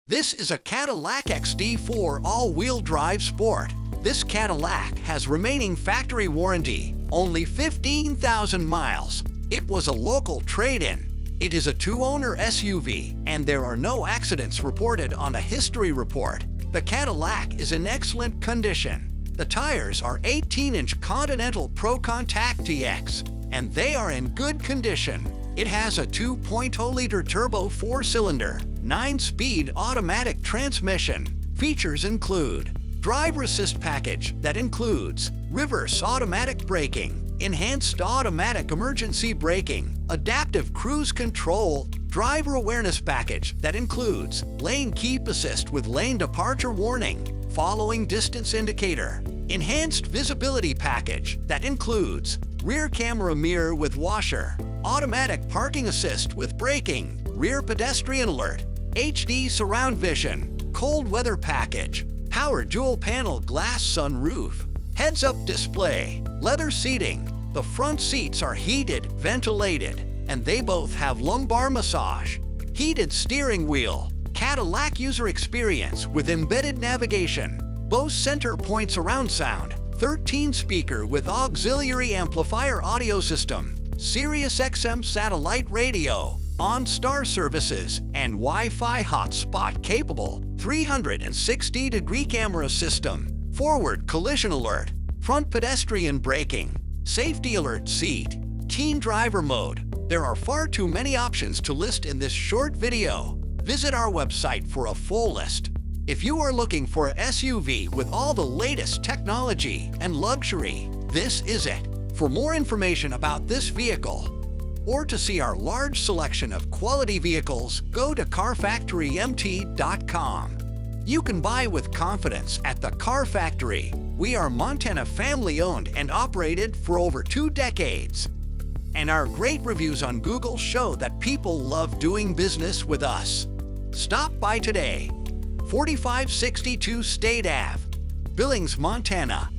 This is a Cadillac XT4 all-wheel drive sport. This Cadillac has remaining factory warranty, only 15,000 miles. It was a local trade-in. It is a two-owner SUV, and there are no accidents reported on a history report. The Cadillac is in excellent condition. The tires are 18-inch Continental ProContact TX, and they are in good condition. It has a 2.0-liter turbo 4-cylinder, 9-speed automatic transmission. Features include driver assist package that includes reverse automatic braking, enhanced automatic emergency braking, adaptive cruise control, driver awareness package that includes lane keep assist with lane departure warning, following distance indicator, enhanced visibility package that includes rear camera mirror with washer, automatic parking assist with braking, rear pedestrian alert, HD surround vision, cold weather package, power dual panel glass sunroof, heads-up display, leather seating. The front seats are heated, ventilated, and they both have lumbar massage. Heated steering wheel, Cadillac user experience with embedded navigation, Bose center point surround sound, 13-speaker with auxiliary amplifier audio system, SiriusXM satellite radio, OnStar services, and Wi-Fi hotspot capable, 360-degree camera system, forward collision alert, front pedestrian braking, safety alert seat, teen driver mode. There are far too many options to list in this short video. Visit our website for a full list. If you are looking for an SUV with all the latest technology and luxury, this is it. For more information about this vehicle, or to see our large selection of quality vehicles, go to carfactorymt.com. You can buy with confidence at the Car Factory. We are Montana family-owned and operated for over 2 decades. And our great reviews on Google show that people love doing business with us. Stop by today. 4562 State Ave, Billings, Montana